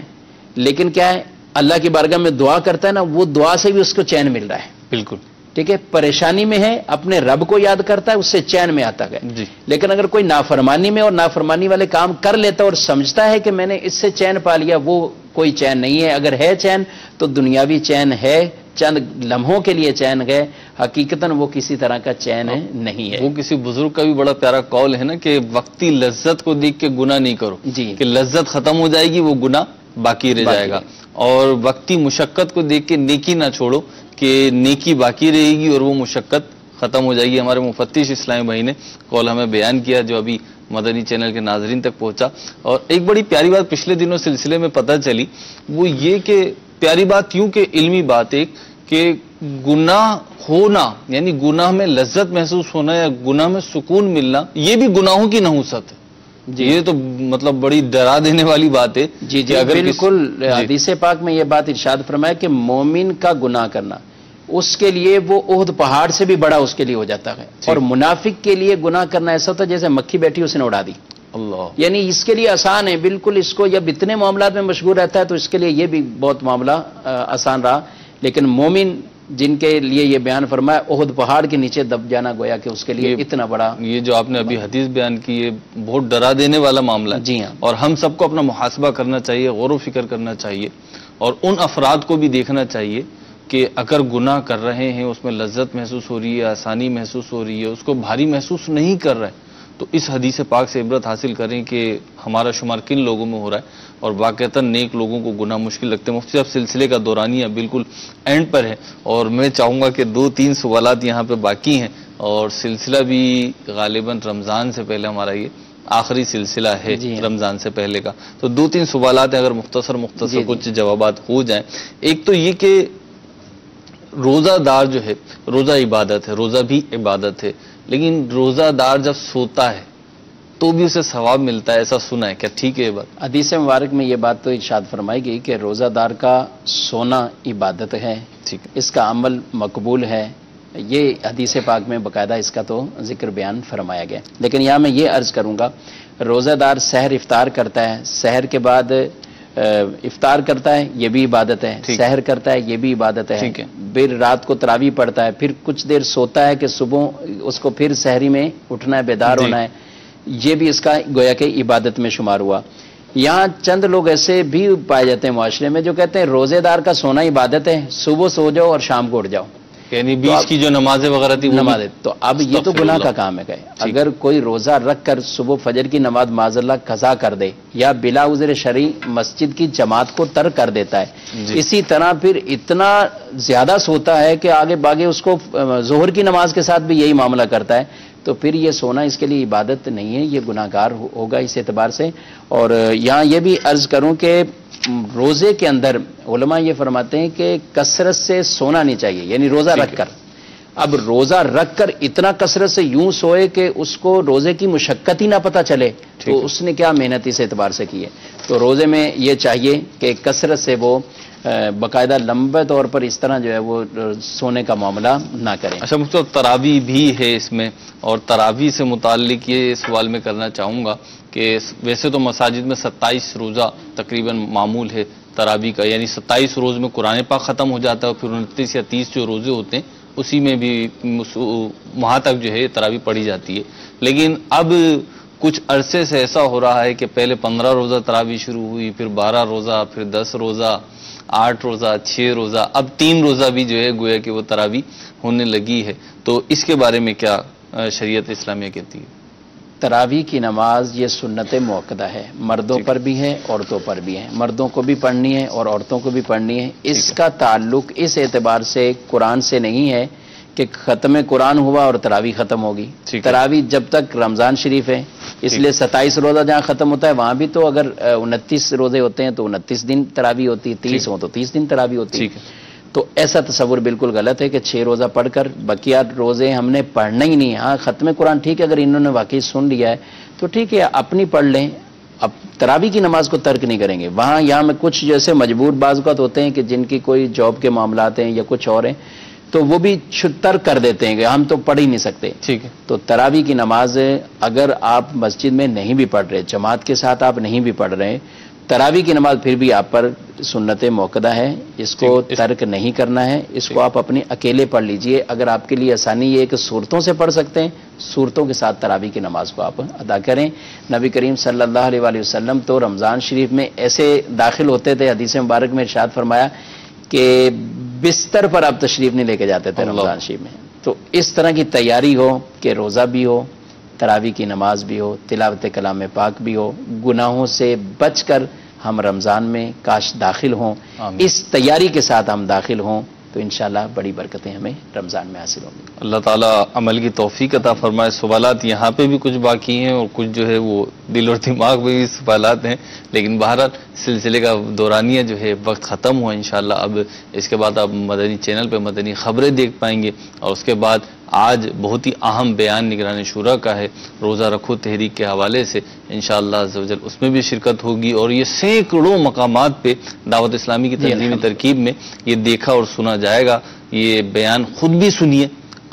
لیکن کیا ہے اللہ کی بارگاہ میں دعا کرتا ہے نا، وہ دعا سے بھی اس کو چین مل رہا ہے. بالکل ٹھیک ہے، پریشانی میں ہے اپنے رب کو یاد کرتا ہے، اس سے چین میں آتا ہے. جی. لیکن اگر کوئی نافرمانی میں اور نافرمانی والے کام کر لیتا اور سمجھتا ہے کہ میں نے اس سے چین پا لیا، وہ کوئی چین نہیں ہے. اگر ہے چین تو دنیاوی چین ہے، چند لمحوں کے لیے چین ہے، حقیقتاً وہ کسی طرح کا چین نہیں ہے. وہ کسی بزرگ کا بھی بڑا پیارا قول ہے نا کہ وقتی لذت کو دیکھ کے گناہ نہیں کرو. جی. کہ لذت ختم ہو جائے گی، وہ گناہ باقی رہ جائے گا. اور وقتی مشقت کو دیکھ کے نیکی نہ چھوڑو کہ نیکی باقی رہے گی اور وہ مشقت ختم ہو جائے گی. ہمارے مفتش اسلامی بھائی نے قول ہمیں بیان کیا جو ابھی مدنی چینل کے ناظرین تک پہنچا. اور ایک بڑی پیاری بات پچھلے دنوں سلسلے میں پتہ چلی، وہ یہ کہ پیاری بات یوں کہ علمی بات ایک کہ گناہ ہونا یعنی گناہ میں لذت محسوس ہونا یا گناہ میں سکون ملنا، یہ بھی گناہوں کی نحوست ہے. جی. یہ تو مطلب بڑی ڈرا دینے والی بات ہے. جی جی بالکل. حدیث پاک میں یہ بات ارشاد فرمایا کہ مومن کا گناہ کرنا اس کے لیے وہ احد پہاڑ سے بھی بڑا اس کے لیے ہو جاتا ہے. اور منافق کے لیے گناہ کرنا ایسا ہوتا ہے جیسے مکھی بیٹھی اس نے اڑا دی. اللہ. یعنی اس کے لیے آسان ہے بالکل. اس کو جب اتنے معاملات میں مشغول رہتا ہے تو اس کے لیے یہ بھی بہت معاملہ آسان رہا. لیکن مومن جن کے لیے یہ بیان فرمایا احد پہاڑ کے نیچے دب جانا گویا کہ اس کے لیے اتنا بڑا. یہ جو آپ نے ابھی حدیث بیان کی یہ بہت ڈرا دینے والا معاملہ ہے. جی ہاں. اور ہم سب کو اپنا محاسبہ کرنا چاہیے، غور و فکر کرنا چاہیے، اور ان افراد کو بھی دیکھنا چاہیے کہ اگر گناہ کر رہے ہیں، اس میں لذت محسوس ہو رہی ہے، آسانی محسوس ہو رہی ہے، اس کو بھاری محسوس نہیں کر رہے، تو اس حدیث پاک سے عبرت حاصل کریں کہ ہمارا شمار کن لوگوں میں ہو رہا ہے. اور واقعتاً نیک لوگوں کو گناہ مشکل لگتے ہیں. مفتی صاحب سلسلے کا دورانیہ بالکل اینڈ پر ہے، اور میں چاہوں گا کہ 2-3 سوالات یہاں پہ باقی ہیں، اور سلسلہ بھی غالباً رمضان سے پہلے ہمارا یہ آخری سلسلہ ہے. جی. رمضان سے پہلے کا، تو 2-3 سوالات ہیں، اگر مختصر جی. کچھ جوابات ہو جائیں. ایک تو یہ کہ روزہ دار جو ہے، روزہ عبادت ہے، روزہ بھی عبادت ہے، لیکن روزہ دار جب سوتا ہے تو بھی اسے ثواب ملتا ہے، ایسا سنا ہے کیا؟ ٹھیک ہے یہ بات؟ حدیث مبارک میں یہ بات تو ارشاد فرمائی گئی کہ روزہ دار کا سونا عبادت ہے. ٹھیک ہے. اس کا عمل مقبول ہے. یہ حدیث پاک میں باقاعدہ اس کا تو ذکر بیان فرمایا گیا. لیکن یہاں میں یہ عرض کروں گا، روزہ دار سحر افطار کرتا ہے، سحر کے بعد افطار کرتا ہے، یہ بھی عبادت ہے. سحر کرتا ہے، یہ بھی عبادت ہے. پھر رات کو تراویح پڑھتا ہے، پھر کچھ دیر سوتا ہے کہ صبح اس کو پھر سحری میں اٹھنا ہے، بیدار ہونا ہے، یہ بھی اس کا گویا کہ عبادت میں شمار ہوا. یہاں چند لوگ ایسے بھی پائے جاتے ہیں معاشرے میں جو کہتے ہیں روزے دار کا سونا عبادت ہے، صبح سو جاؤ اور شام کو اٹھ جاؤ، یعنی 20 کی جو نمازیں وغیرہ تھی نماز. تو اب یہ تو گناہ کا کام ہے. گئے اگر کوئی روزہ رکھ کر صبح فجر کی نماز معاذ اللہ قضا کر دے یا بلا عذر شرعی مسجد کی جماعت کو ترک کر دیتا ہے، اسی طرح پھر اتنا زیادہ سوتا ہے کہ آگے باگے اس کو ظہر کی نماز کے ساتھ بھی یہی معاملہ کرتا ہے، تو پھر یہ سونا اس کے لیے عبادت نہیں ہے، یہ گناہ گار ہوگا اس اعتبار سے. اور یہاں یہ بھی عرض کروں کہ روزے کے اندر علماء یہ فرماتے ہیں کہ کثرت سے سونا نہیں چاہیے، یعنی روزہ رکھ کر. اب روزہ رکھ کر اتنا کثرت سے یوں سوئے کہ اس کو روزے کی مشقت ہی نہ پتہ چلے، تو اس نے کیا محنت اس اعتبار سے کی ہے. تو روزے میں یہ چاہیے کہ کثرت سے وہ باقاعدہ لمبے طور پر اس طرح جو ہے وہ سونے کا معاملہ نہ کریں. اچھا مجھے تراویح بھی ہے اس میں، اور تراویح سے متعلق یہ سوال میں کرنا چاہوں گا کہ ویسے تو مساجد میں 27 روزہ تقریباً معمول ہے تراویح کا، یعنی 27 روز میں قرآن پاک ختم ہو جاتا ہے، اور پھر 29 یا 30 جو روزے ہوتے ہیں اسی میں بھی وہاں تک جو ہے تراویح پڑھی جاتی ہے. لیکن اب کچھ عرصے سے ایسا ہو رہا ہے کہ پہلے 15 روزہ تراویح شروع ہوئی، پھر 12 روزہ، پھر 10 روزہ، 8 روزہ، 6 روزہ، اب 3 روزہ بھی جو ہے گویا کہ وہ تراویح ہونے لگی ہے. تو اس کے بارے میں کیا شریعت اسلامیہ کہتی ہے؟ تراویح کی نماز یہ سنت موقدہ ہے، مردوں پر بھی ہے، عورتوں پر بھی ہے. مردوں کو بھی پڑھنی ہے اور عورتوں کو بھی پڑھنی ہے. اس کا تعلق اس اعتبار سے قرآن سے نہیں ہے کہ ختم قرآن ہوا اور تراویح ختم ہوگی. تراویح جب تک رمضان شریف ہے، اس لیے 27 روزہ جہاں ختم ہوتا ہے وہاں بھی تو اگر 29 روزے ہوتے ہیں تو 29 دن تراویح ہوتی ہے، 30 ہوں تو 30 دن تراویح ہوتی ہے۔ تو ایسا تصور بالکل غلط ہے کہ 6 روزہ پڑھ کر بقیہ روزے ہم نے پڑھنا ہی نہیں۔ ہاں ختم قرآن ٹھیک ہے، اگر انہوں نے واقعی سن لیا ہے تو ٹھیک ہے اپنی پڑھ لیں، اب تراویح کی نماز کو ترک نہیں کریں گے۔ وہاں یہاں میں کچھ جیسے مجبور بعض اوقات ہوتے ہیں کہ جن کی کوئی جاب کے معاملات ہیں یا کچھ اور ہیں تو وہ بھی ترک کر دیتے ہیں کہ ہم تو پڑھ ہی نہیں سکتے، ٹھیک ہے۔ تو تراویح کی نماز اگر آپ مسجد میں نہیں بھی پڑھ رہے، جماعت کے ساتھ آپ نہیں بھی پڑھ رہے، تراویح کی نماز پھر بھی آپ پر سنت موقدہ ہے، اس کو ترک نہیں کرنا ہے، اس کو آپ اپنے اکیلے پڑھ لیجئے۔ اگر آپ کے لیے آسانی یہ ہے کہ صورتوں سے پڑھ سکتے ہیں، صورتوں کے ساتھ تراویح کی نماز کو آپ ادا کریں۔ نبی کریم صلی اللہ علیہ وآلہ وسلم تو رمضان شریف میں ایسے داخل ہوتے تھے، حدیث مبارک میں ارشاد فرمایا کہ بستر پر آپ تشریف نہیں لے کے جاتے تھے رمضان شریف میں۔ تو اس طرح کی تیاری ہو کہ روزہ بھی ہو، تراویح کی نماز بھی ہو، تلاوت کلام پاک بھی ہو، گناہوں سے بچ کر ہم رمضان میں کاش داخل ہوں، اس تیاری کے ساتھ ہم داخل ہوں تو انشاءاللہ بڑی برکتیں ہمیں رمضان میں حاصل ہوں گی۔ اللہ تعالیٰ عمل کی توفیق عطا فرمائے۔ سوالات یہاں پہ بھی کچھ باقی ہیں اور کچھ جو ہے وہ دل اور دماغ میں بھی سوالات ہیں، لیکن بہرحال سلسلے کا دورانیہ جو ہے وقت ختم ہوا انشاءاللہ۔ اب اس کے بعد آپ مدنی چینل پہ مدنی خبریں دیکھ پائیں گے، اور اس کے بعد آج بہت ہی اہم بیان نگران شورا کا ہے، روزہ رکھو تحریک کے حوالے سے، انشاءاللہ عز و جل اس میں بھی شرکت ہوگی، اور یہ سینکڑوں مقامات پہ دعوت اسلامی کی تنظیمی ترکیب میں یہ دیکھا اور سنا جائے گا۔ یہ بیان خود بھی سنیے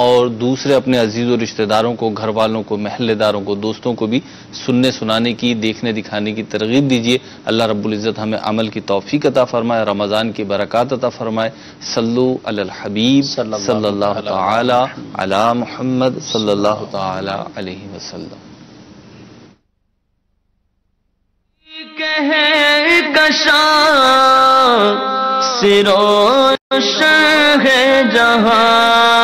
اور دوسرے اپنے عزیز و رشتہ داروں کو، گھر والوں کو، محلے داروں کو، دوستوں کو بھی سننے سنانے کی، دیکھنے دکھانے کی ترغیب دیجیے۔ اللہ رب العزت ہمیں عمل کی توفیق عطا فرمائے، رمضان کی برکات عطا فرمائے۔ صلو علی الحبیب صلی اللہ تعالی علی محمد صلی اللہ تعالی علیہ وسلم۔ کہکشاں سے روشن ہے جہاں،